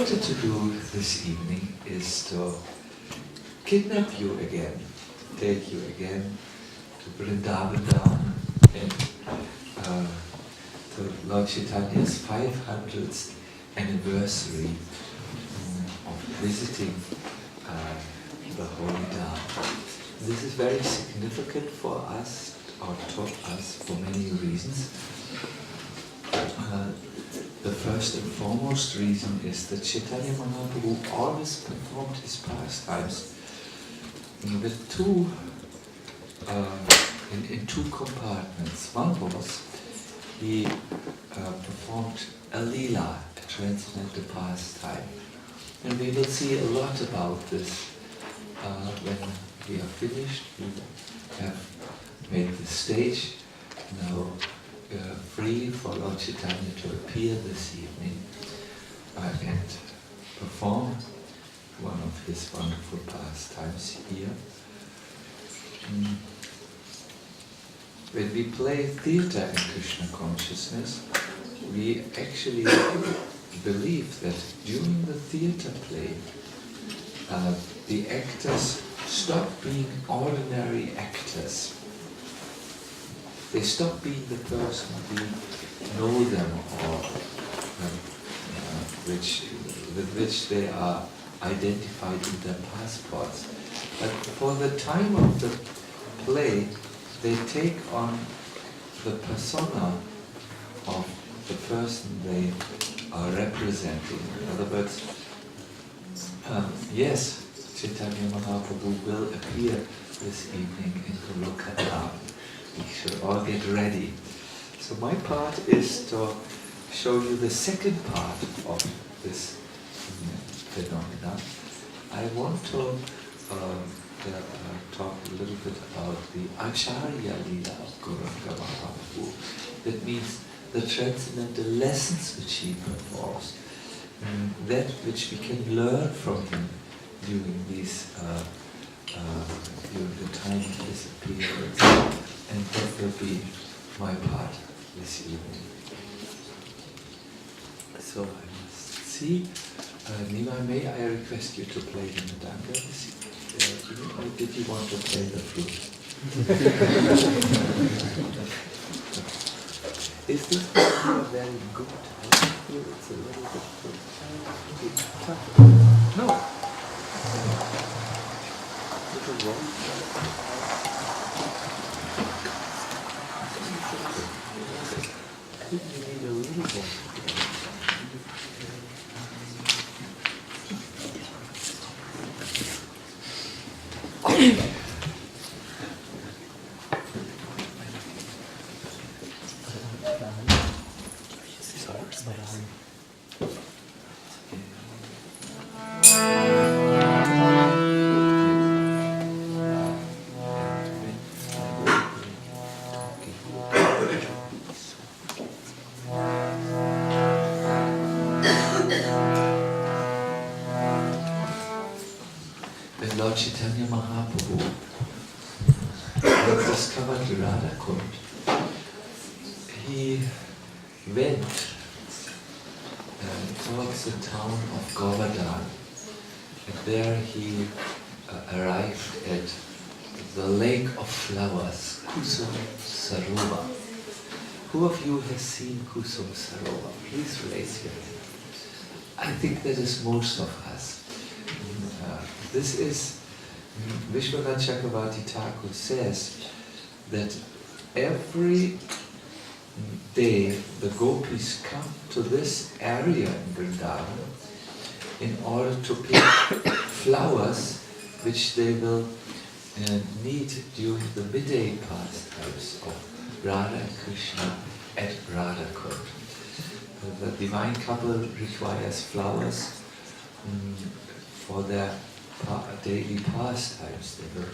wanted to do this evening is to kidnap you again, take you again to Vrindavan and to Lord Chaitanya's 500th anniversary of visiting the Holy Dharma. This is very significant for us, or to us, for many reasons. The first and foremost reason is that Caitanya Mahaprabu always performed his pastimes with in two compartments. One was he performed a lila, a transcendental pastime, and we will see a lot about this when we are finished. We have made the stage now free for Lord Chaitanya to appear this evening and perform one of his wonderful pastimes here. When we play theatre in Krishna consciousness, we actually believe that during the theatre play, the actors stop being ordinary actors. They stop being the person we know them or with which they are identified in their passports. But for the time of the play, they take on the persona of the person they are representing. In other words, yes, Caitanya Mahaprabu will appear this evening in Golokadhama. We should all get ready. So my part is to show you the second part of this phenomenon. I want to talk a little bit about the Acharya Lila of Golokadhama Mahaprabu. That means the transcendental lessons which he performs, that which we can learn from him during these during the time of his appearance, and that will be my part this evening. So I must see. Nima, may I request you to play the Madanga this evening? Or did you want to play the flute? Is this very good? I feel it's a little bit tough. No. Little wrong. I think you need a little more. Lord Caitanya Mahaprabu had discovered Radha Kund. He went towards the town of Govardhan, and there he arrived at the lake of flowers, Kusum Sarovar. Who of you has seen Kusum Sarovar? Please raise your hand. I think that is most of us. This is, Vishwanath Chakravarti Thakur says that every day the gopis come to this area in Vrindavan in order to pick flowers which they will need during the midday pastimes of Radha and Krishna at Radha Kund. The divine couple requires flowers for their daily pastimes. They will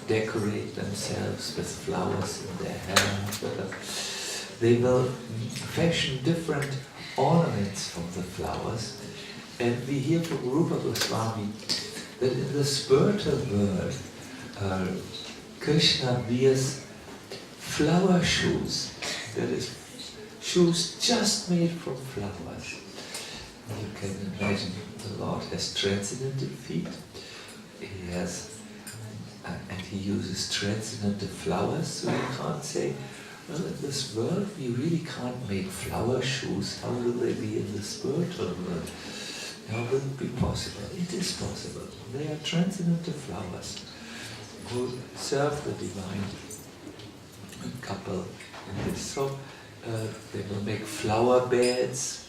decorate themselves with flowers in their hands. They will fashion different ornaments from the flowers. And we hear from Rupa Goswami that in the spiritual world, Krishna wears flower shoes. That is, shoes just made from flowers. You can imagine the Lord has transcendental feet. He has, and he uses transcendental flowers. So you can't say, well, in this world we really can't make flower shoes. How will they be in the spiritual world? How will it be possible? It is possible. They are transcendental flowers who serve the divine couple in this. So they will make flower beds,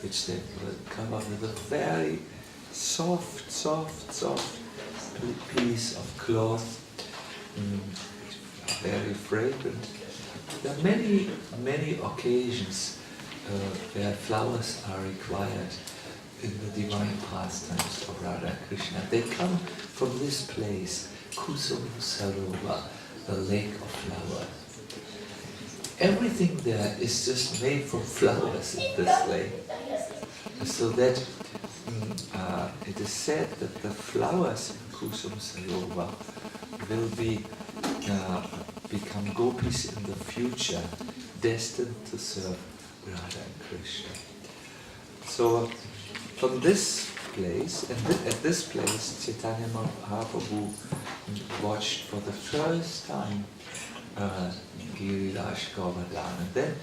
which they will cover with a very soft piece of cloth, very fragrant. There are many occasions where flowers are required in the divine pastimes of Radha Krishna. They come from this place, Kusum Sarovar, the lake of flowers. Everything there is just made from flowers in this lake. So that it is said that the flowers in Kusum Sarovar will become gopis in the future, destined to serve Radha and Krishna. So from this place, at this place, Caitanya Mahaprabu watched for the first time Giriraj Govardhan. And then,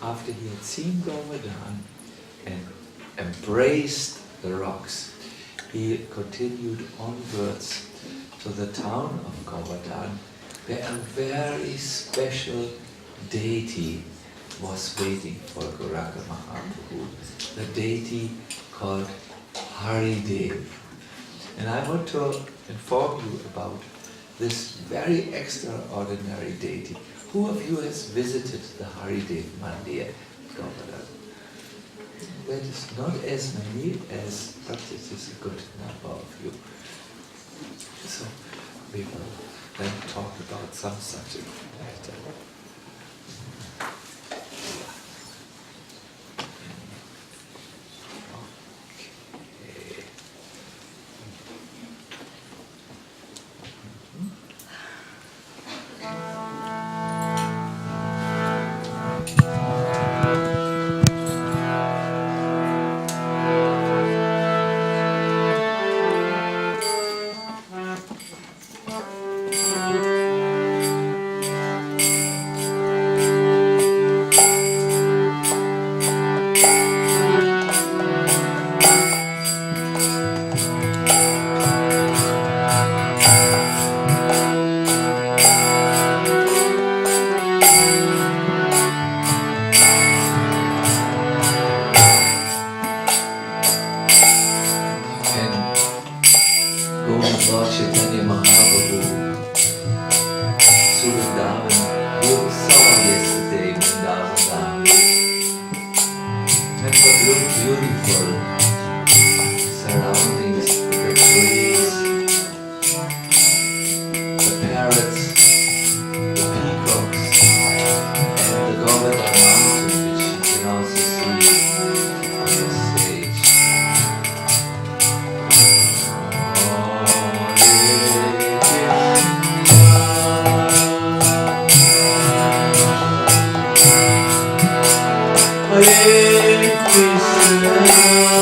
after he had seen Govardhan and embraced the rocks, he continued onwards to the town of Govardhan, where a very special deity was waiting for Golokadhama Mahaprabu, the deity called Haridev. And I want to inform you about this very extraordinary deity. Who of you has visited the Haridev Mandir, Govardhan? That is not as many as, but it is a good number of you. So we will then talk about some subject later. Lord Caitanya Mahaprabu to Vrindavan. You saw yesterday Vrindavan. And what looked beautiful surroundings, the trees, the parrots, the peacocks, and the Golokadhama mountain, which you can also see on the stage. Hare Krishna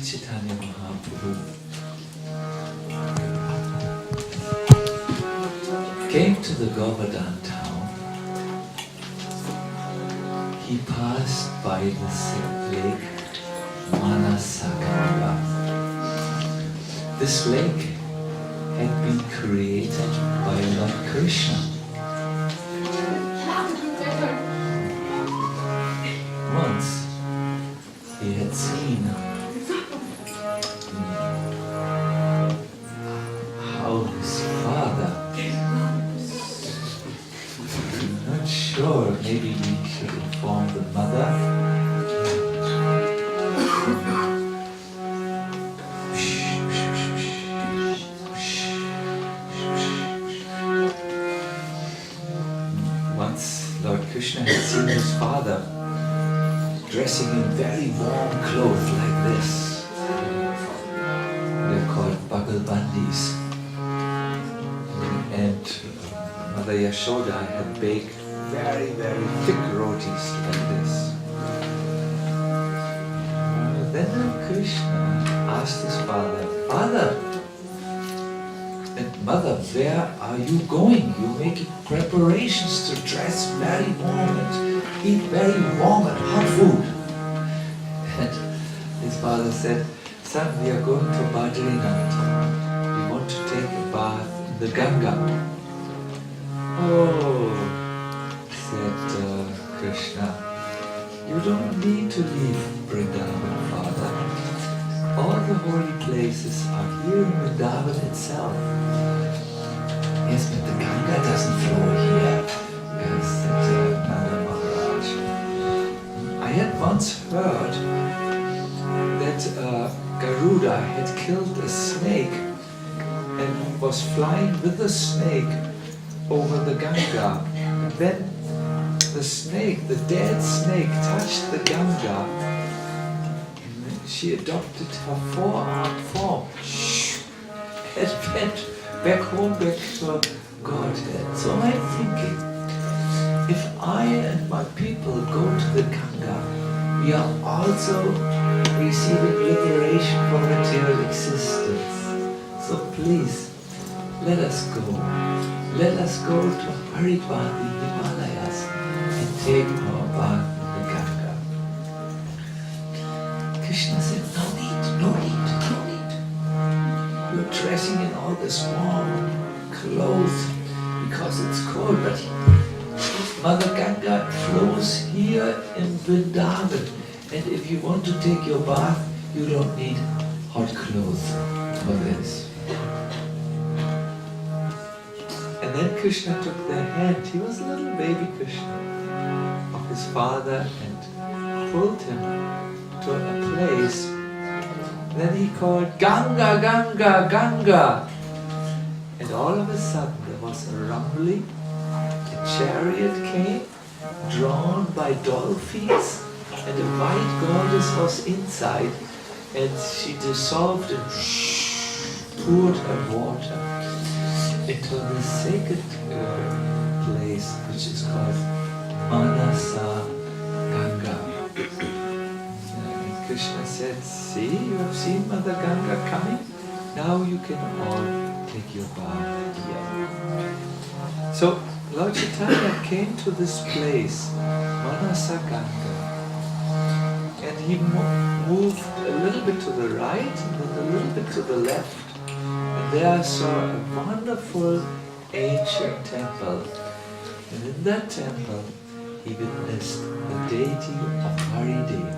Caitanya Mahaprabu came to the Govardhan town. He passed by the lake Manasakamba. This lake had been created by Lord Krishna. Once he had seen how his father, I'm not sure, maybe we should inform the mother. Once Lord Krishna had seen his father dressing in very warm clothes like this. They're called bagalbandis. And Mother Yashoda had baked very, very thick rotis like this. Then Lord Krishna asked his father, "Father and Mother, where are you going? You're making preparations to dress very warm and eat very warm and hot food." And his father said, "Son, we are going to Badrinath. We want to take a bath in the Ganga." "Oh," said Krishna, "you don't need to leave Vrindavan, Father. All the holy places are here in Vrindavan itself." "Yes, but the Ganga doesn't flow here," said Nanda Maharaj. "I had once heard that Garuda had killed a snake and was flying with the snake over the Ganga. And then the snake, the dead snake, touched the Ganga. And she adopted her forearm form and went back home, back to her Godhead. So I'm thinking, if I and my people go to the Ganga, we are also receiving liberation from material existence. So please, let us go. Let us go to Haridwar, the Himalayas, and take our bath in the Ganga." Krishna said, "No need, no need, no need. dressing in all this warm clothes because it's cold. But Mother Ganga flows here in Vrindavan, and if you want to take your bath, you don't need hot clothes for this. And then Krishna took the hand, he was a little baby Krishna, of his father and pulled him to a place. Then he called, Ganga, Ganga, Ganga. And all of a sudden there was a rumbling, a chariot came, drawn by dolphins, and a white goddess was inside, and she dissolved and poured her water into the sacred place, which is called Manasa Ganga. And Krishna said, see, you have seen Mother Ganga coming, now you can all take your bath here. So Lord Chaitanya came to this place, Manasa Ganga, and he moved a little bit to the right and then a little bit to the left. And there I saw a wonderful ancient temple. And in that temple he witnessed the deity of Haridev.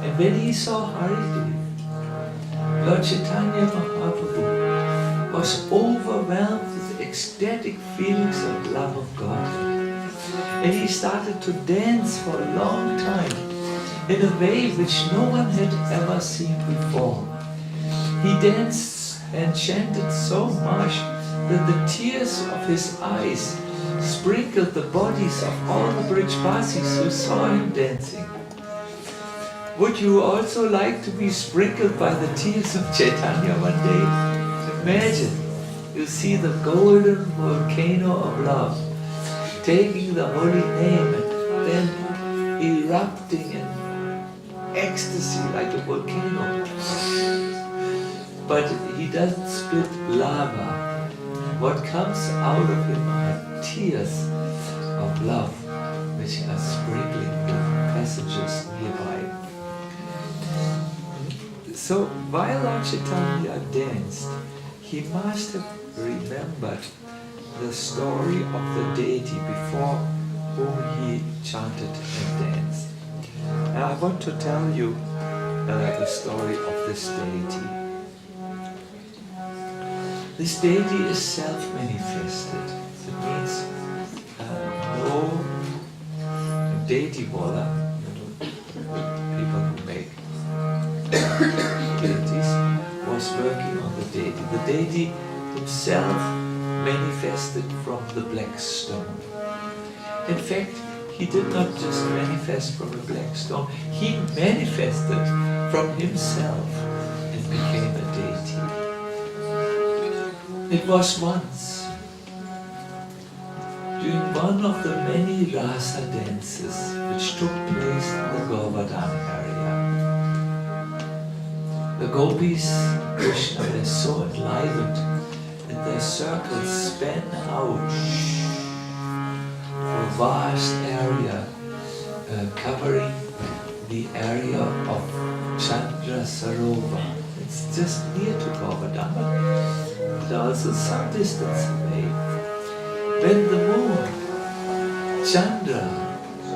And when he saw Haridev, Lord Caitanya Mahaprabu was overwhelmed with ecstatic feelings of love of God. And he started to dance for a long time in a way which no one had ever seen before. He danced and chanted so much that the tears of his eyes sprinkled the bodies of all the Brijbasis who saw him dancing. Would you also like to be sprinkled by the tears of Chaitanya one day? Imagine, you see the golden volcano of love, taking the holy name and then erupting in ecstasy like a volcano. But he doesn't spit lava. What comes out of him are tears of love, which are sprinkling the passages nearby. So while Lord Chaitanya danced, he must have remembered the story of the deity before whom he chanted and danced. And I want to tell you the story of this deity. This deity is self-manifested. It means no deity wala, people who make deities, was working on the deity. The deity himself manifested from the black stone. In fact, he did not just manifest from a black stone, he manifested from himself and became a deity. It was once, during one of the many rasa dances which took place in the Golokadhama area. The gopis, Krishna, were so enlivened and their circles span out for a vast area covering the area of Chandra Sarovar. It's just near to Golokadhama, but also some distance away. When the moon, Chandra,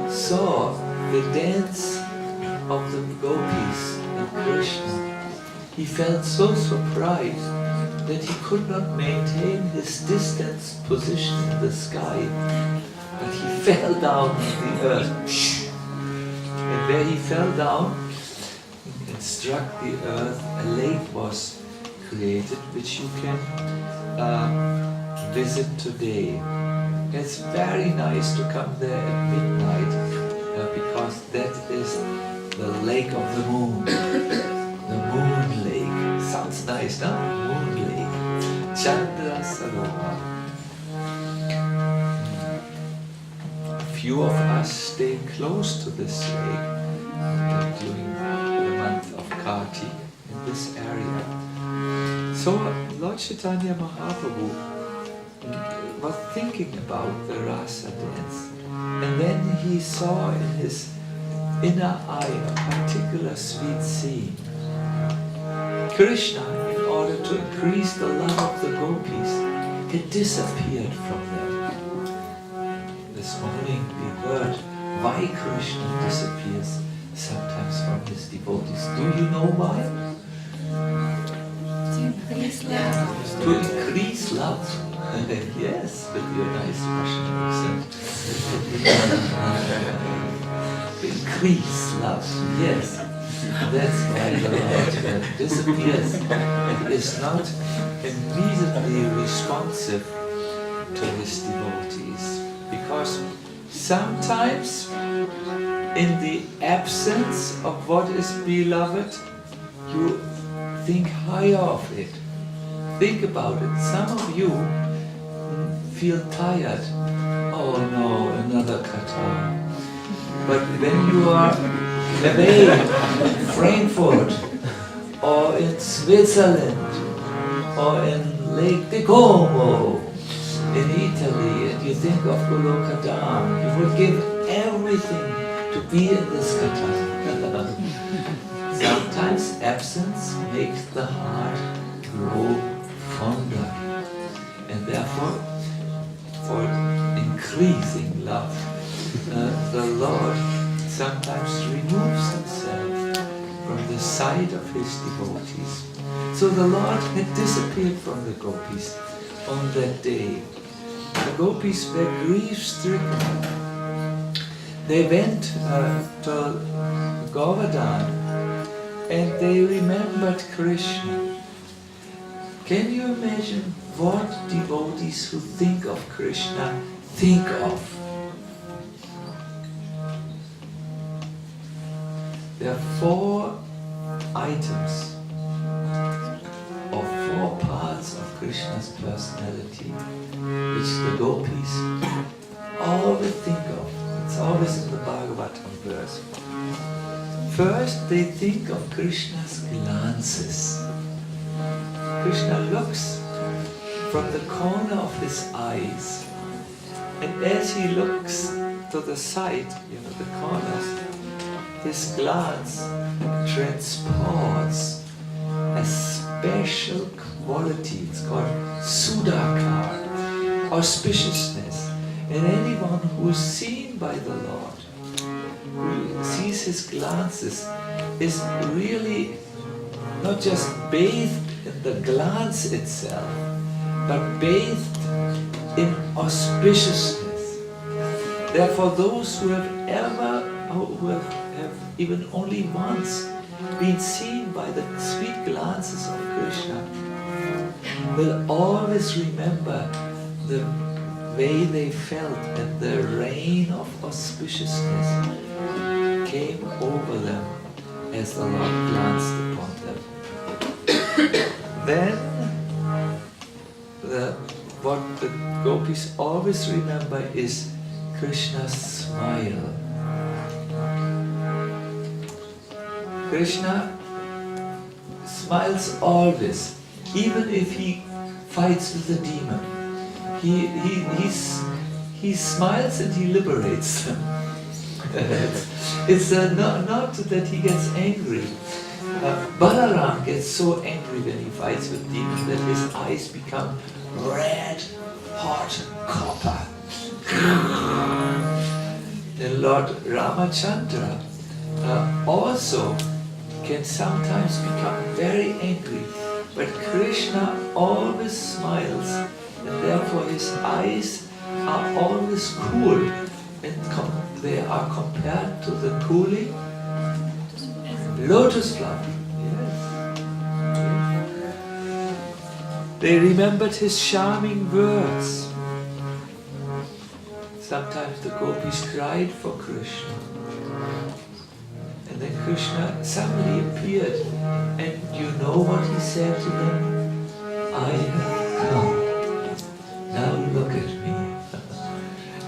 saw the dance of the gopis and Krishna, he felt so surprised that he could not maintain his distanced position in the sky, but he fell down to the earth. And where he fell down and struck the earth, a lake was created, which you can visit today. It's very nice to come there at midnight because that is the lake of the moon. The moon lake. Sounds nice, no? Moon lake. Chandra Sarovar. Few of us stay close to this lake during the month of Kartik in this area. So Lord Caitanya Mahaprabu was thinking about the rasa dance, and then he saw in his inner eye a particular sweet scene. Krishna, in order to increase the love of the gopis, it disappeared from them. This morning we heard why Krishna disappears sometimes from his devotees. Do you know why? To increase love. To increase love. Yes, with your nice Russian accent. Increase love, yes. That's why the Lord disappears and is not immediately responsive to his devotees. Because sometimes in the absence of what is beloved, you think higher of it. Think about it. Some of you feel tired. Oh no, another kata. But when you are away in Frankfurt or in Switzerland or in Lake de Como in Italy and you think of Golokadhama, you would give everything to be in this kata. Sometimes absence makes the heart grow fonder, and therefore for increasing love the Lord sometimes removes himself from the sight of his devotees. So the Lord had disappeared from the gopis on that day. The gopis were grief-stricken. They went to Govardhan and they remembered Krishna. Can you imagine what devotees who think of Krishna think of? There are 4 items or 4 parts of Krishna's personality which the gopis always think of. It's always in the Bhagavatam verse. First, they think of Krishna's glances. Krishna looks from the corner of his eyes, and as he looks to the side, the corners, his glance transports a special quality. It's called sudakar, auspiciousness. And anyone who is seen by the Lord, who sees his glances, is really not just bathed in the glance itself, but bathed in auspiciousness. Therefore, those who have even only once been seen by the sweet glances of Krishna will always remember the way they felt and the rain of auspiciousness came over them as the Lord glanced upon them. Then, what the gopis always remember is Krishna's smile. Krishna smiles always, even if he fights with a demon. He smiles and he liberates them. It's not that he gets angry. Balaram gets so angry when he fights with demons that his eyes become red, hot copper. And Lord Ramachandra also can sometimes become very angry, but Krishna always smiles, and therefore his eyes are always cool, and they are compared to the cooling lotus flower. Yes. They remembered his charming words. Sometimes the gopis cried for Krishna. And then Krishna suddenly appeared, and you know what he said to them? I have come. Now look at me.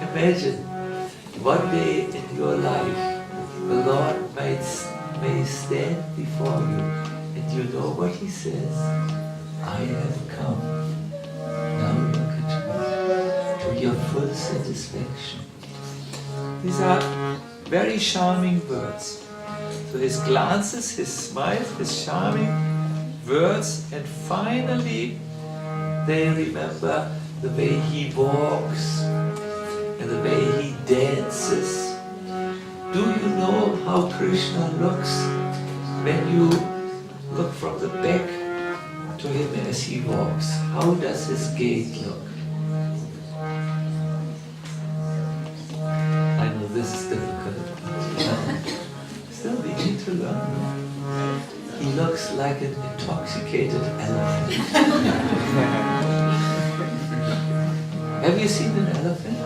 Imagine one day in your life the Lord may stand before you, and you know what he says? I have come. Now look at me. To your full satisfaction. These are very charming words. So his glances, his smile, his charming words, and finally they remember the way he walks and the way he dances. Do you know how Krishna looks when you look from the back to him as he walks? How does his gait look? I know this is difficult, but still we need to learn. He looks like an intoxicated elephant. Have you seen an elephant?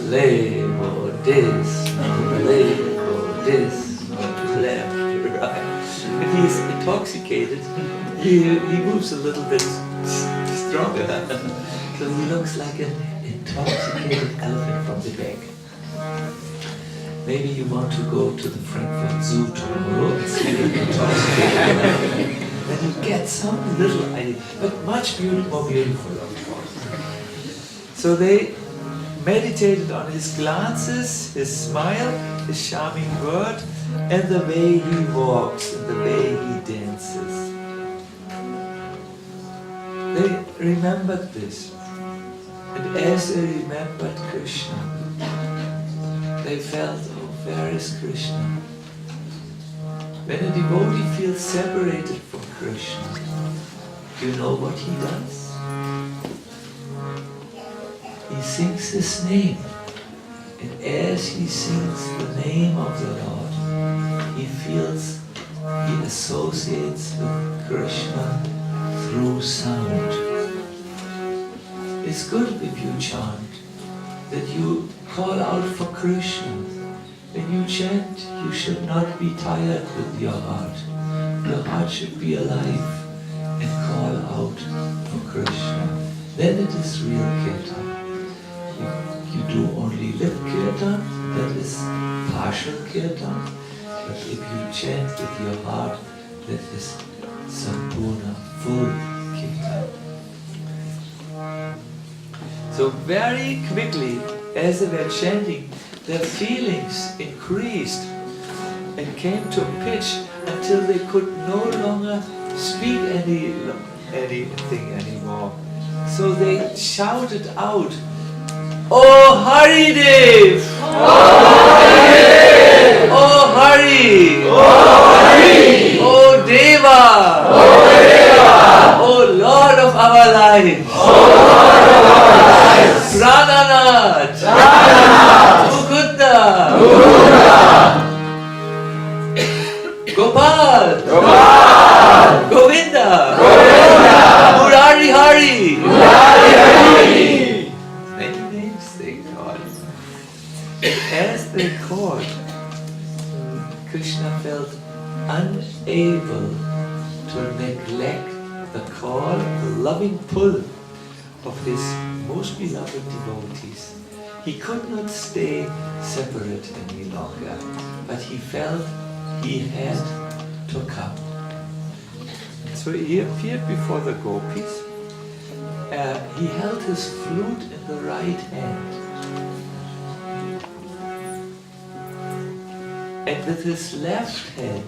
Lego this, Lego this, left, right. If he's intoxicated, he moves a little bit stronger. So he looks like an intoxicated elephant from the back. Maybe you want to go to the Frankfurt Zoo tomorrow and see an intoxicated elephant. Then you get some little idea, but much more beautiful, of course. So they meditated on his glances, his smile, his charming word, and the way he walks and the way he dances. They remembered this. And as they remembered Krishna, they felt, oh, where is Krishna? When a devotee feels separated from Krishna, do you know what he does? He sings his name. And as he sings the name of the Lord, he feels, he associates with Krishna through sound. It's good if you chant, that you call out for Krishna. When you chant, you should not be tired with your heart. Your heart should be alive and call out for Krishna. Then it is real kirtan. You do only lip kirtan, that is partial kirtan. But if you chant with your heart, that is sampurna, full kirtan. So very quickly, as they were chanting, their feelings increased and came to a pitch until they could no longer speak anything anymore. So they shouted out, "Oh Hari Dev! Oh Hari! Oh Hari! Oh Hari! Oh Deva! Oh Deva! Oh Lord of our lives! Oh Lord of our lives! Prananath! Prananath! Mukunda! Mukunda! Gopal! Gopal! Govinda! Govinda! Murari Hari! Murari Hari! As they called, Krishna felt unable to neglect the call, the loving pull of his most beloved devotees. He could not stay separate any longer, but he felt he had to come. So he appeared before the gopis. He held his flute in the right hand. And with his left hand,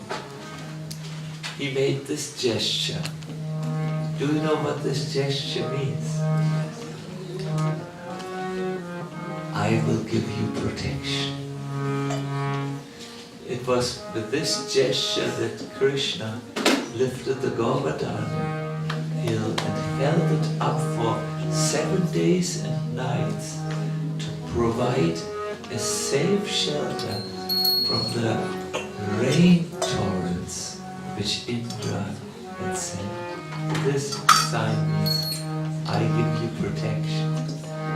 he made this gesture. Do you know what this gesture means? I will give you protection. It was with this gesture that Krishna lifted the Golokadhama hill and held it up for 7 days and nights to provide a safe shelter from the rain torrents which Indra had sent. This sign means, I give you protection.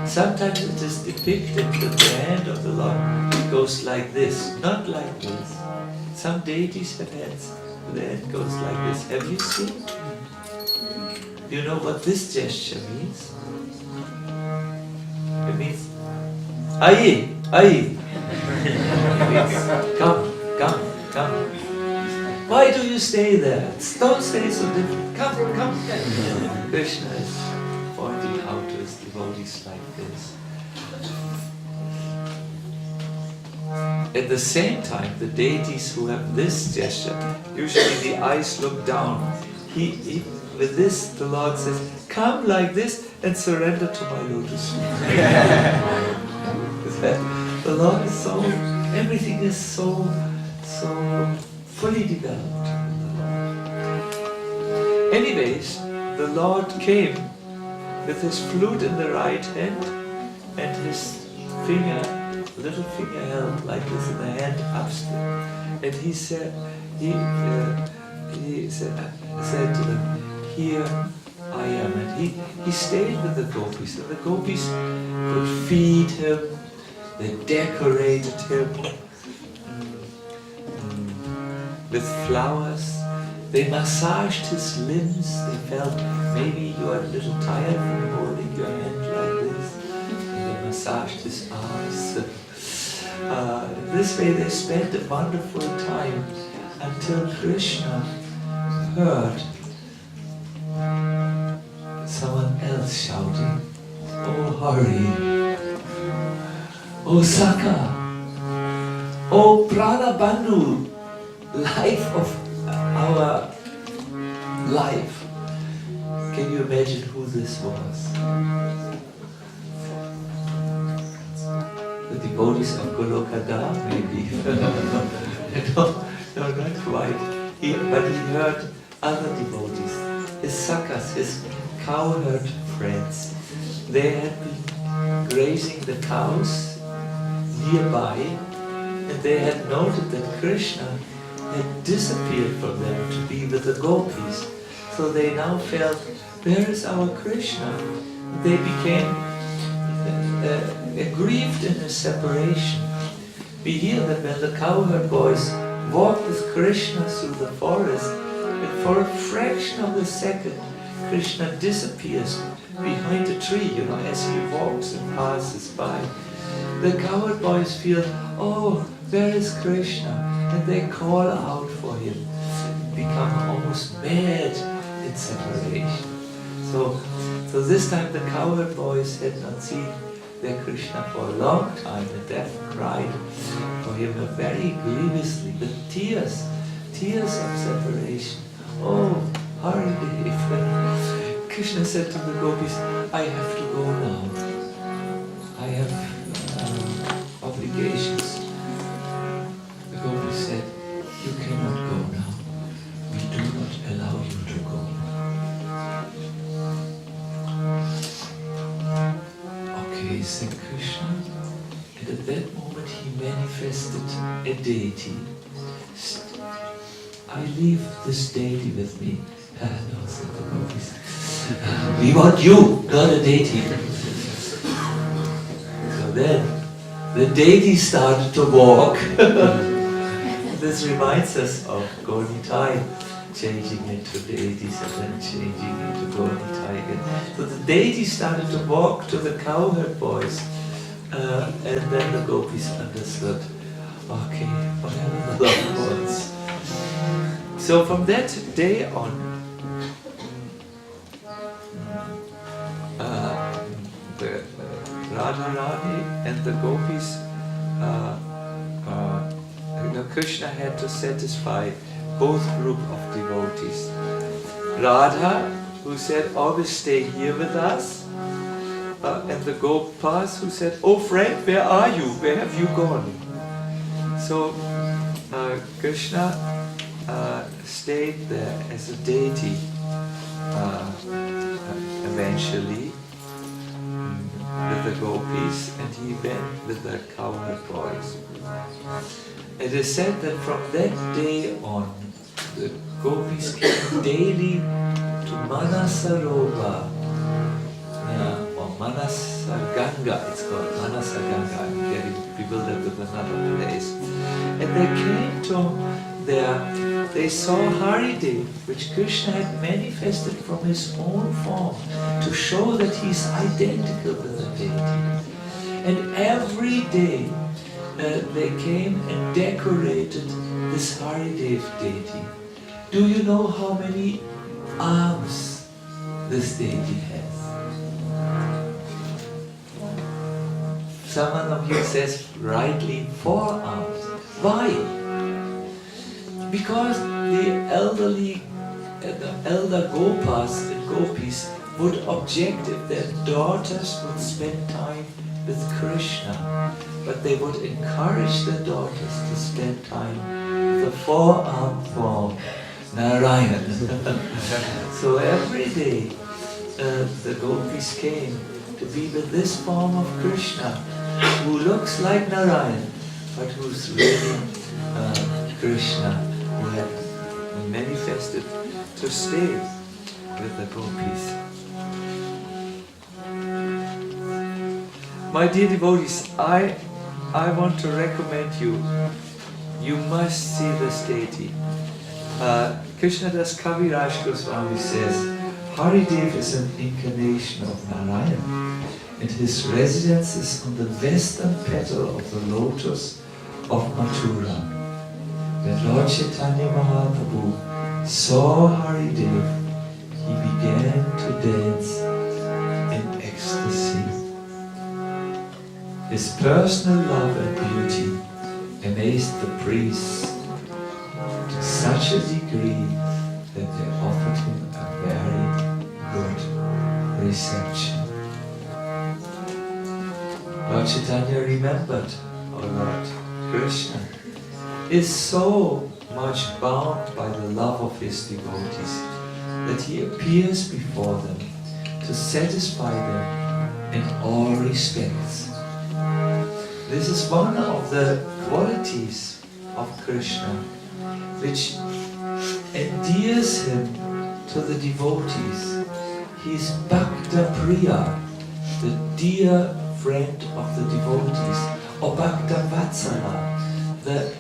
Sometimes it is depicted that the hand of the Lord goes like this, not like this. Some deities have hands, but the hand goes like this. Have you seen? Do you know what this gesture means? It means, Aye, aye. Come, come, come. Why do you stay there? Don't stay so different. Come, come. Krishna is pointing out to his devotees like this. At the same time, the deities who have this gesture, usually the eyes look down. with this, the Lord says, come like this and surrender to my lotus feet. The Lord is so, everything is so fully developed in the Lord. Anyways, the Lord came with his flute in the right hand and his little finger held like this in the hand upstairs. And he said to them, here I am. And he stayed with the gopis, and the gopis could feed him, they decorated him with flowers, they massaged his limbs, they felt maybe you are a little tired from holding your hand like this, and they massaged his arms. This way they spent a wonderful time until Krishna heard someone else shouting, oh Hari, oh Saka, oh Prana Bandhu, life of our life. Can you imagine who this was? The devotees of Golokadhama, maybe. no, not quite. But he heard other devotees, his sakas, his cowherd friends. They had been grazing the cows nearby, and they had noted that Krishna had disappeared from them to be with the gopis. So they now felt, where is our Krishna? They became aggrieved in his separation. We hear that when the cowherd boys walked with Krishna through the forest, and for a fraction of a second, Krishna disappears behind a tree, as he walks and passes by. The cowherd boys feel, oh, where is Krishna? And they call out for him, become almost mad in separation. So this time the cowherd boys had not seen their Krishna for a long time, and they cried for him very grievously, with tears of separation. Oh, Hari Dev. Krishna said to the gopis, I have to go now. I have obligations. The gopis said, you cannot go now. We do not allow you to go. Okay, said Krishna. And at that moment he manifested a deity. I leave this deity with me. No, said the gopis. We want you, not a deity. So then, the deity started to walk. This reminds us of Gaunitai, changing into deities and then changing into Gaunitai again. So the deity started to walk to the cowherd boys, and then the gopis understood, okay, whatever the Lord wants. So from that day on, the Radharani and the gopis, Krishna had to satisfy both groups of devotees. Radha, who said, always stay here with us, and the Gopas, who said, oh friend, where are you? Where have you gone? So Krishna stayed there as a deity eventually with the gopis, and he went with the cowherd boys. It is said that from that day on, the gopis came daily to Manasarovar, or Manasaganga, it's called Manasaganga. I'm getting bewildered with another place. And they came to there, they saw Haridev, which Krishna had manifested from his own form to show that he is identical with the deity. And every day they came and decorated this Haridev deity. Do you know how many arms this deity has? Someone of you says rightly 4 arms. Why? Because the elderly the elder Gopas and Gopis would object if their daughters would spend time with Krishna, but they would encourage their daughters to spend time with the four-armed form, Narayan. So every day the Gopis came to be with this form of Krishna, who looks like Narayan, but who's really Krishna, who had manifested to stay with the Gopis. My dear devotees, I want to recommend you must see this deity. Krishnadas Kaviraj Goswami says, Haridev is an incarnation of Narayan, and his residence is on the western petal of the lotus of Mathura. When Lord Caitanya Mahaprabu saw Haridev, he began to dance in ecstasy. His personal love and beauty amazed the priests to such a degree that they offered him a very good reception. Lord Chaitanya remembered, Lord Krishna is so much bound by the love of his devotees that he appears before them to satisfy them in all respects. This is one of the qualities of Krishna which endears him to the devotees. He is Bhakta Priya, the dear friend of the devotees, or Bhakta Vatsala, the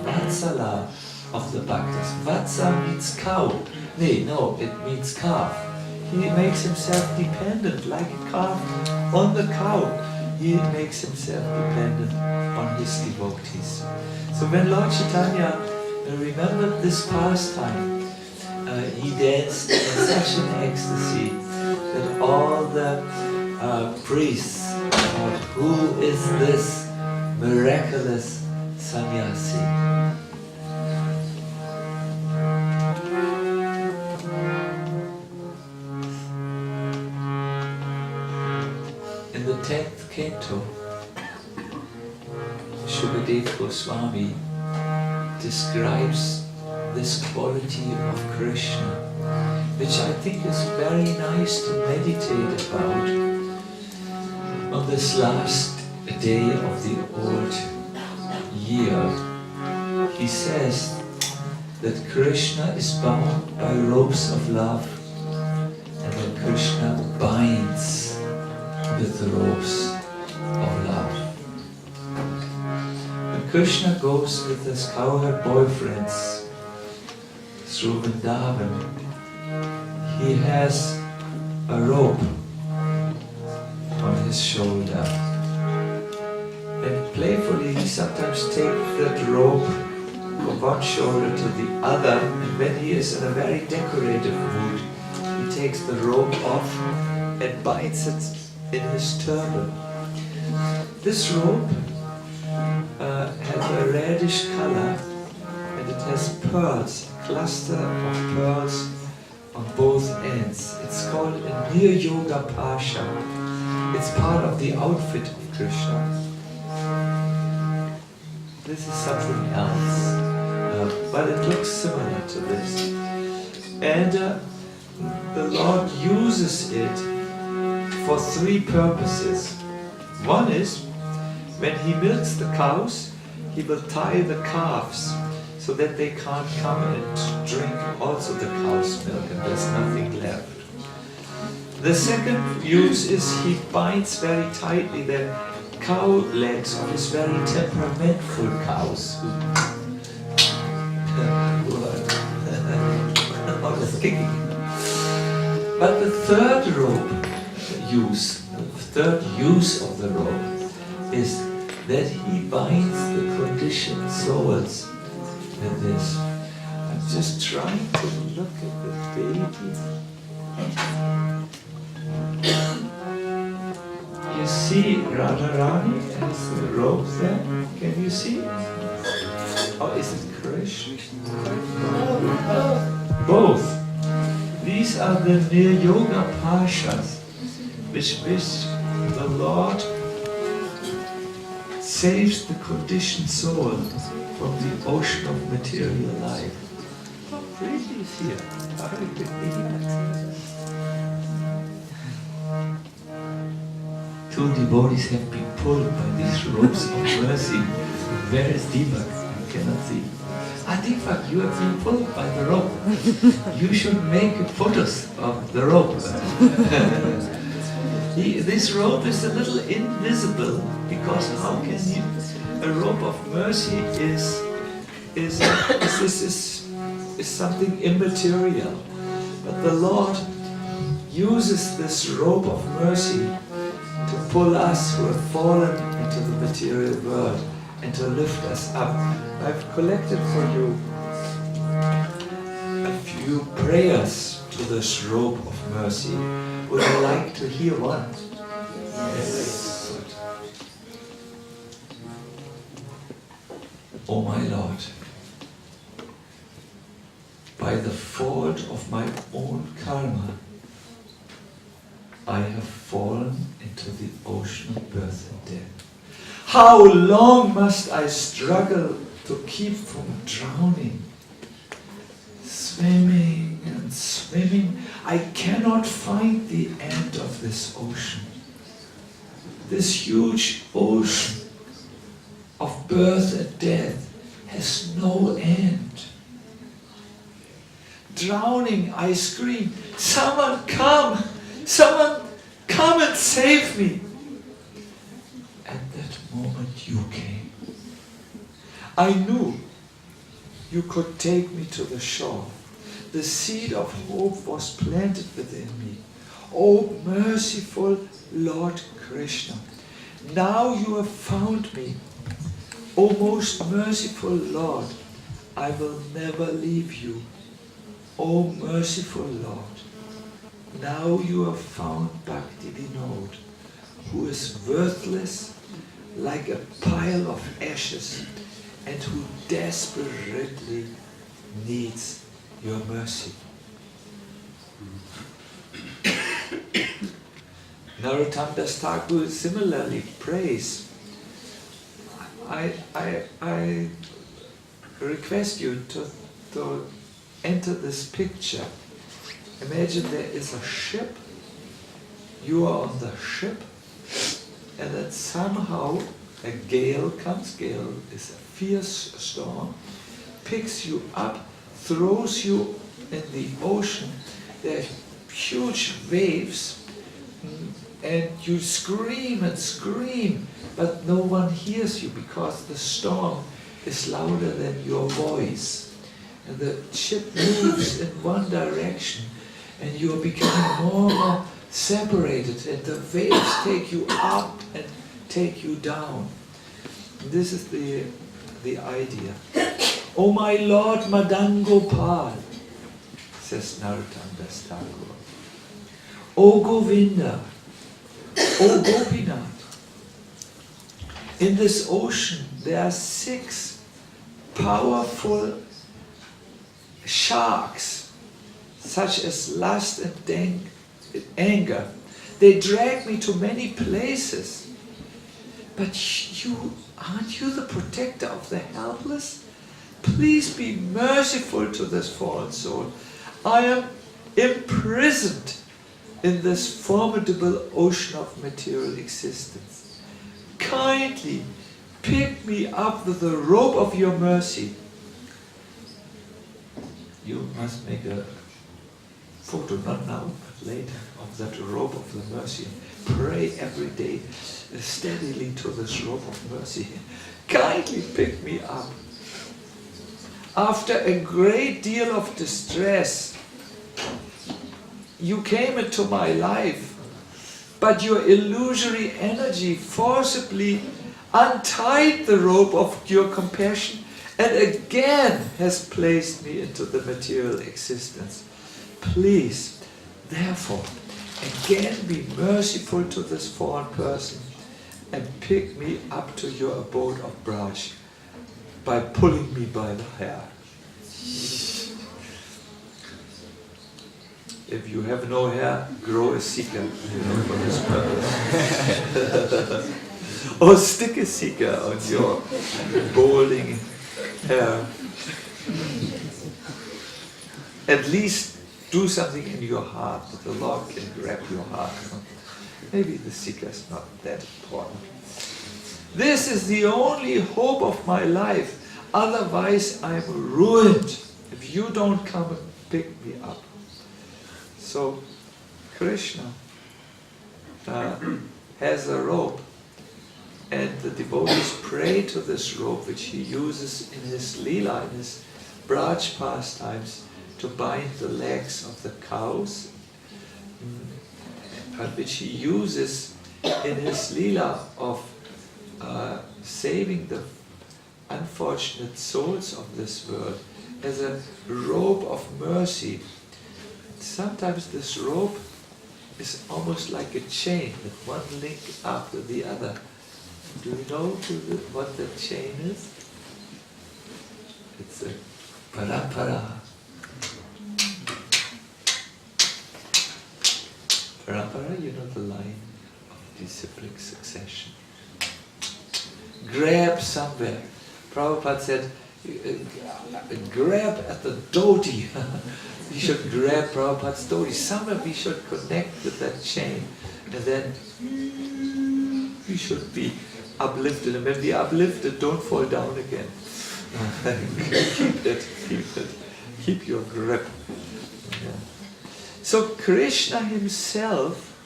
Vatsala of the Bhaktas. Vatsa means cow. No, it means calf. He makes himself dependent like a calf on the cow. He makes himself dependent on his devotees. So when Lord Chaitanya remembered this pastime, he danced in such an ecstasy that all the priests thought, who is this miraculous sannyasi? In the 10th canto, Shukadev Goswami describes this quality of Krishna, which I think is very nice to meditate about on this last day of the old year. He says that Krishna is bound by ropes of love, and that Krishna binds with the ropes of love. When Krishna goes with his cowherd boyfriends through Vrindavan, he has a rope on his shoulder. And playfully he sometimes takes that rope from one shoulder to the other, and when he is in a very decorative mood, he takes the rope off and binds it in his turban. This rope has a reddish color, and it has pearls, a cluster of pearls on both ends. It's called a Nir-Yoga Pasha. It's part of the outfit of Krishna. This is something else, but it looks similar to this. And the Lord uses it for three purposes. One is, when he milks the cows, he will tie the calves so that they can't come and drink also the cow's milk, and there's nothing left. The second use is he binds very tightly the cow legs of his very temperamental cows who are always kicking. But the third use of the rope is that he binds the conditioned souls with this. I'm just trying to look at the deity. You see Radharani has the rope there? Can you see? Oh, is it correct? Krishna? Both. These are the near yoga pashas which the Lord saves the conditioned soul from the ocean of material life. Preeti is here. Two devotees have been pulled by these ropes of mercy. Where is Deepak? I cannot see. Deepak, you have been pulled by the rope. You should make photos of the rope. This rope is a little invisible, because how can you? A rope of mercy is something immaterial, but the Lord uses this rope of mercy to pull us who have fallen into the material world and to lift us up. I've collected for you a few prayers to this rope of mercy. Would you like to hear one? Yes. Good. Oh my Lord, by the fault of my own karma, I have fallen into the ocean of birth and death. How long must I struggle to keep from drowning? Swimming and swimming, I cannot find the end of this ocean. This huge ocean of birth and death has no end. Drowning, I scream, someone come! Someone come and save me! At that moment you came. I knew you could take me to the shore. The seed of hope was planted within me. Oh merciful Lord Krishna, now you have found me. Oh most merciful Lord, I will never leave you. Oh merciful Lord, now you have found Bhakti Vinod, who is worthless like a pile of ashes and who desperately needs your mercy. Narottam Das Thakur similarly prays. I request you to enter this picture. Imagine there is a ship, you are on the ship, and then somehow a gale comes, gale is a fierce storm, picks you up, throws you in the ocean, there are huge waves, and you scream and scream, but no one hears you because the storm is louder than your voice. And the ship moves in one direction, and you are becoming more and more separated, and the waves take you up and take you down. And this is the idea. Oh my Lord Madan Gopal, says Narottam Das Thakur. Oh Govinda, oh Gopinath. In this ocean there are 6 powerful sharks, such as lust and anger. They drag me to many places. But aren't you the protector of the helpless? Please be merciful to this fallen soul. I am imprisoned in this formidable ocean of material existence. Kindly pick me up with the rope of your mercy. You must make a photo, not now, but later, of that rope of the mercy. Pray every day steadily to this rope of mercy. Kindly pick me up. After a great deal of distress, you came into my life, but your illusory energy forcibly untied the rope of your compassion and again has placed me into the material existence. Please, therefore, again be merciful to this fallen person and pick me up to your abode of Braj. by pulling me by the hair. If you have no hair, grow a seeker, for this purpose. Or stick a seeker on your balding hair. At least do something in your heart that the Lord can grab your heart. Maybe the seeker is not that important. This is the only hope of my life. Otherwise, I'm ruined if you don't come and pick me up. So, Krishna has a rope, and the devotees pray to this rope, which he uses in his lila, in his Braj pastimes, to bind the legs of the cows, and which he uses in his lila of saving the unfortunate souls of this world as a rope of mercy. Sometimes this rope is almost like a chain, with one link after the other. Do you know what the chain is? It's a parampara. Parampara, you know, the line of disciplic succession. Grab somewhere. Prabhupada said, grab at the dhoti. We should grab Prabhupada's dhoti. Somewhere we should connect with that chain. And then we should be uplifted. And when we are uplifted, don't fall down again. Keep your grip. Yeah. So Krishna himself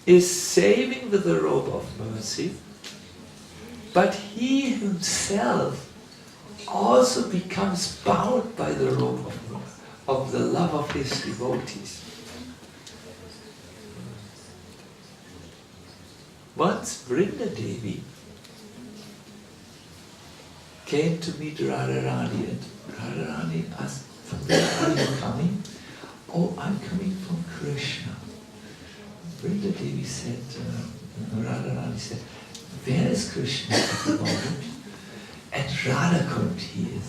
is saving with the rope of mercy, but he himself also becomes bound by the rope of the love of his devotees. Once Vrindadevi came to meet Radharani, and Radharani asked, "From where are you coming?" "Oh, I'm coming from Krishna." Vrindadevi said, Radharani said, "Where is Krishna at the moment?" "At Radhakund he is."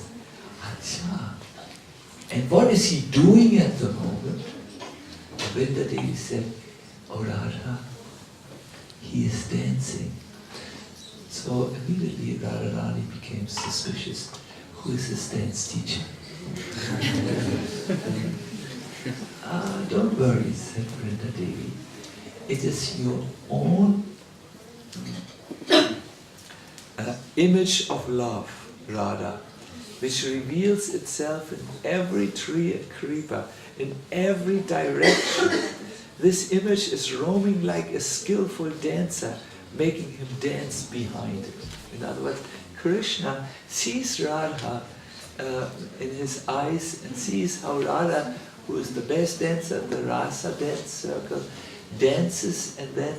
"Acha. And what is he doing at the moment?" Vrindadevi said, "Oh Radha, he is dancing." So immediately Radharani became suspicious. Who is his dance teacher? Don't worry, said Vrindadevi. It is your own image of love, Radha, which reveals itself in every tree and creeper, in every direction. This image is roaming like a skillful dancer, making him dance behind it. In other words, Krishna sees Radha in his eyes and sees how Radha, who is the best dancer in the rasa dance circle, dances and then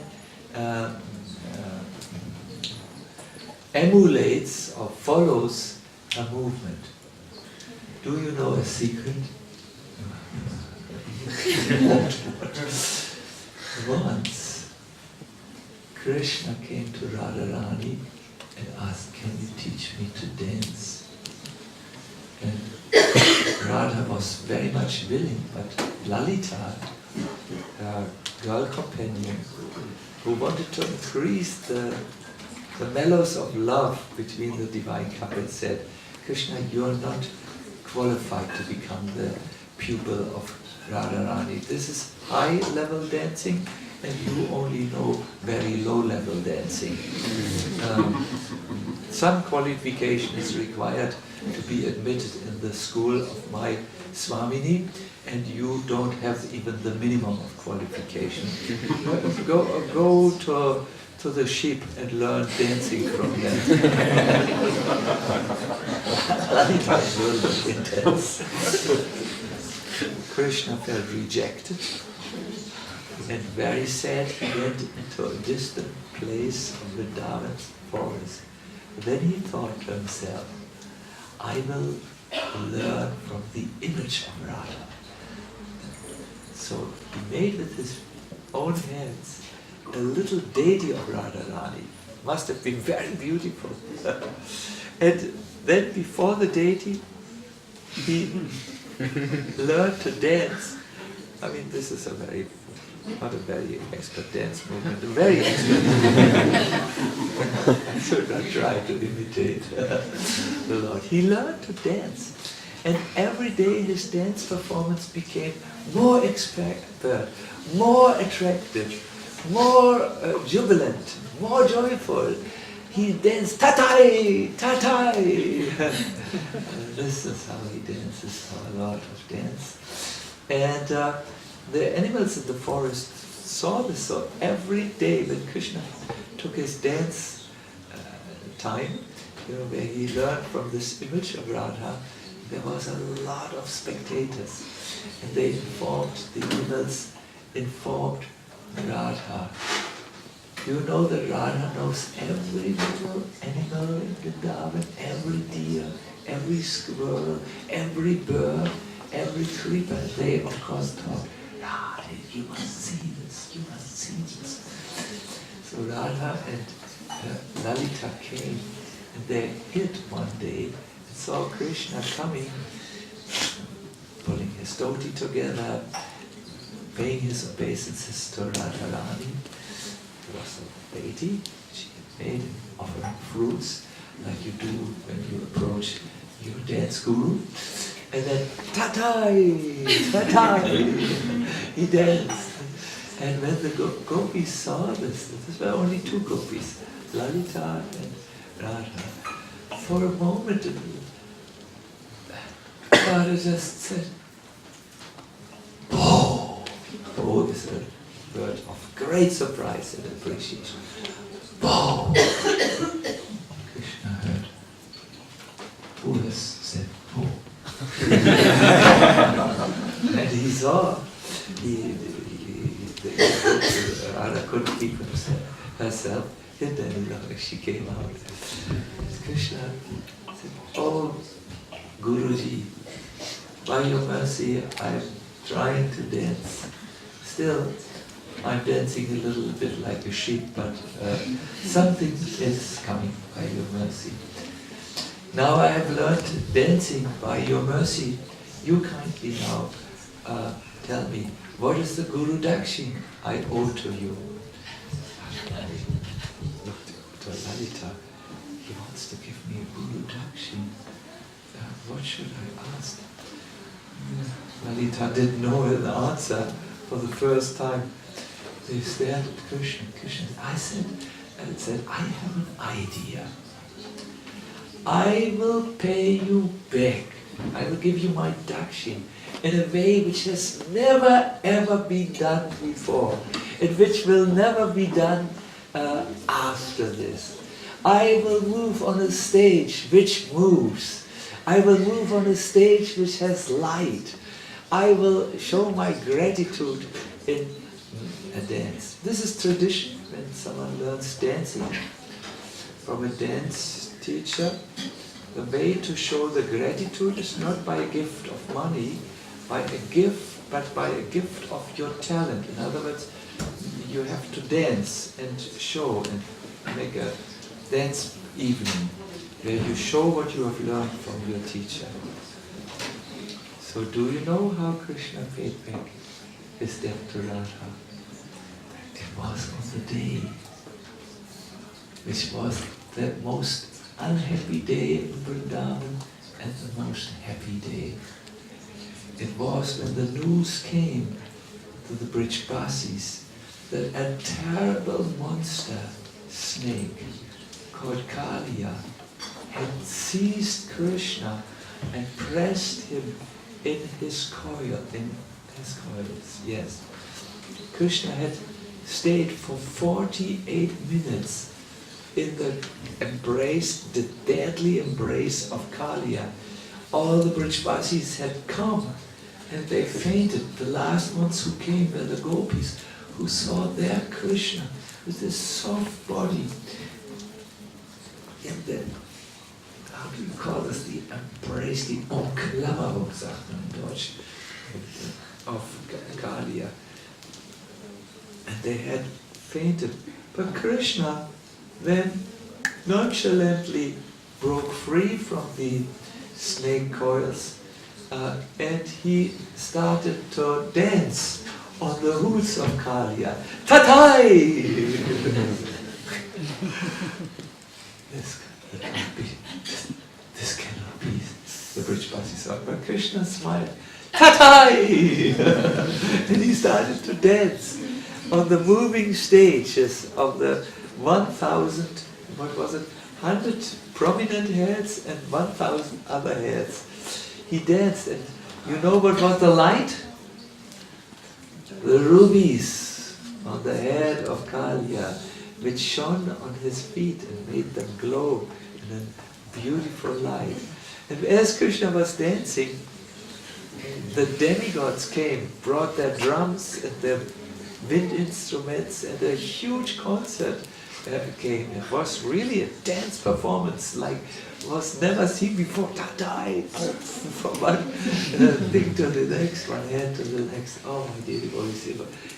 emulates or follows a movement. Do you know a secret? Once, Krishna came to Radharani and asked, "Can you teach me to dance?" And Radha was very much willing, but Lalita, her girl companion, who wanted to increase the mellows of love between the divine couple, said, "Krishna, you're not qualified to become the pupil of Radharani. This is high-level dancing, and you only know very low-level dancing. Some qualification is required to be admitted in the school of my Swamini, and you don't have even the minimum of qualification. Go to the sheep and learn dancing from them." Lalita is really intense. Krishna felt rejected and very sad. He went into a distant place of Vrindavan forest. Then he thought to himself, "I will learn from the image of Radha." So he made with his own hands a little deity of Radharani. Must have been very beautiful. And then before the deity, he learned to dance. I mean, this is not a very expert dance movement, a very expert. I should not try to imitate the Lord. He learned to dance. And every day his dance performance became more expert, more attractive, more jubilant, more joyful. He danced tatai, tatai. This is how he dances, our Lord of dance. And the animals in the forest saw this, so every day when Krishna took his dance time, where he learned from this image of Radha, there was a lot of spectators, and they informed, the animals informed Radha. You know that Radha knows every little animal in Vrindavan, every deer, every squirrel, every bird, every creeper. They of course thought, Radha, you must see this, you must see this. So Radha and Lalita came, and they hid one day and saw Krishna coming, pulling his dhoti together, paying his obeisances to Radharani. It was a lady, she had made an offering fruits, like you do when you approach your dance guru. And then, tatai, tatai, he danced. And when the gopis saw this were only two gopis, Lalita and Radha. For a moment, Radha just said, "Oh!" Oh is a word of great surprise and appreciation. "Oh!" Krishna heard. Who has said, "Oh"? And he saw, Radha couldn't keep herself, and then she came out. Krishna said, "Oh, Guruji, by your mercy, I'm trying to dance. Still, I'm dancing a little bit like a sheep, but something is coming by your mercy. Now I have learned dancing by your mercy. You kindly now tell me, what is the Guru Dakshin I owe to you?" I looked to Lalita. He wants to give me a Guru Dakshin. What should I ask? Lalita didn't know the answer for the first time. They stared at Krishna. Krishna, I said, I have an idea. I will pay you back. I will give you my dakshin in a way which has never ever been done before, and which will never be done after this. I will move on a stage which moves. I will move on a stage which has light. I will show my gratitude in a dance. This is tradition when someone learns dancing from a dance teacher. The way to show the gratitude is not by a gift of money, but by a gift of your talent. In other words, you have to dance and show and make a dance evening where you show what you have learned from your teacher. So do you know how Krishna paid back his debt to Radha? It was on the day which was the most unhappy day in Vrindavan and the most happy day. It was when the news came to the Brijbasis that a terrible monster snake called Kaliya had seized Krishna and pressed him in his coils, yes. Krishna had stayed for 48 minutes in the deadly embrace of Kaliya. All the Brijbasis had come and they fainted. The last ones who came were the gopis, who saw their Krishna with this soft body in the, how do you call this, the embrace, the Umklammerung, sagt man in Deutsch, of Kaliya. And they had fainted. But Krishna then nonchalantly broke free from the snake coils and he started to dance on the roots of Kaliya. Tatai! This cannot be the Brijbasi song. But Krishna smiled. Tatai! And he started to dance on the moving stages of the 1,000, what was it, 100 prominent heads and 1,000 other heads. He danced, and you know what was the light? The rubies on the head of Kaliya, which shone on his feet and made them glow in a beautiful light. And as Krishna was dancing, the demigods came, brought their drums and their wind instruments, and a huge concert came. It was really a dance performance like was never seen before. Ta-da! From one thing to the next, one hand to the next. Oh my dear devotees,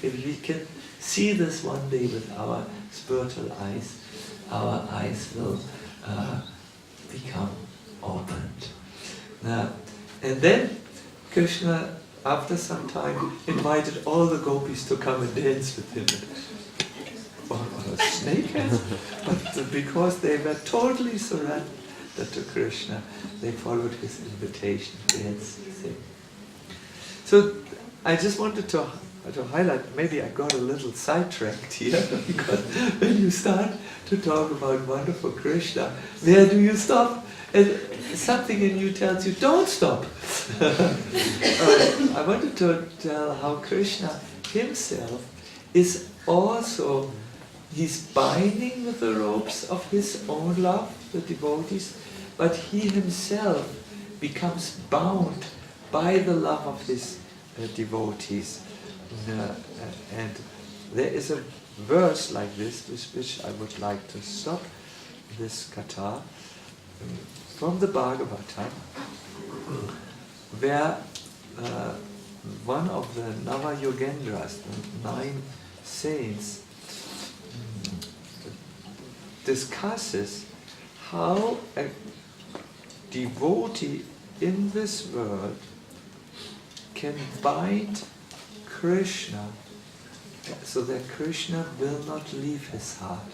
if we can see this one day with our spiritual eyes, our eyes will become opened. Now, and then Krishna, after some time, invited all the gopis to come and dance with him. On a snake head. But because they were totally surrendered to Krishna, they followed his invitation to dance with him. So I just wanted to highlight, maybe I got a little sidetracked here, because when you start to talk about wonderful Krishna, where do you stop? And something in you tells you, don't stop. I wanted to tell how Krishna himself is also, he's binding with the ropes of his own love, the devotees, but he himself becomes bound by the love of his devotees. And there is a verse like this, with which I would like to stop this katha, from the Bhagavatam, where one of the Nava-yogendras, the 9 saints, discusses how a devotee in this world can bind Krishna so that Krishna will not leave his heart.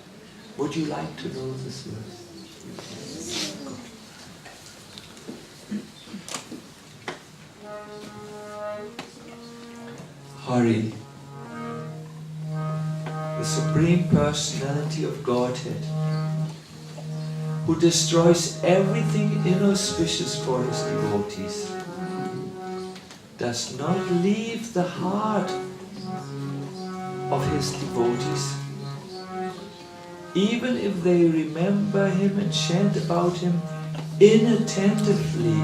Would you like to know this verse? Hari, the Supreme Personality of Godhead, who destroys everything inauspicious for his devotees, does not leave the heart of his devotees, even if they remember him and chant about him inattentively,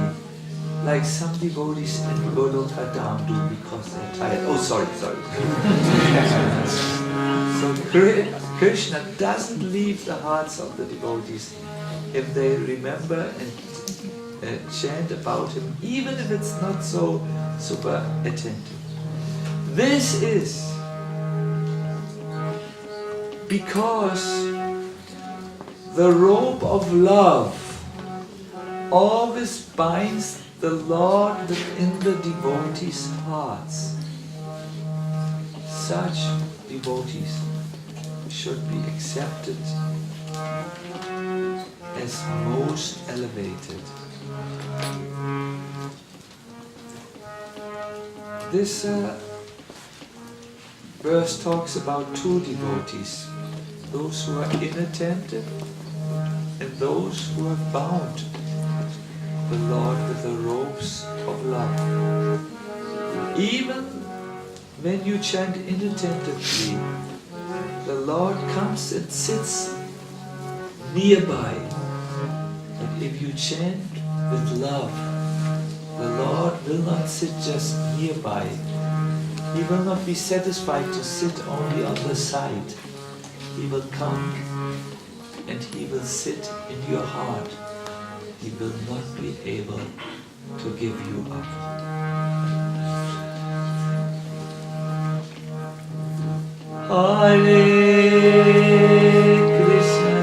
like some devotees in Golokadhama do because they're tired. Oh, sorry. So Krishna doesn't leave the hearts of the devotees if they remember and chant about him, even if it's not so super attentive. This is because the rope of love always binds the Lord within the devotees' hearts. Such devotees should be accepted as most elevated. This verse talks about 2 devotees, those who are inattentive and those who have bound the Lord with the ropes of love. Even when you chant inattentively, the Lord comes and sits nearby. And if you chant with love, the Lord will not sit just nearby. He will not be satisfied to sit only on the side. He will come and He will sit in your heart. He will not be able to give you up. Hare Krishna,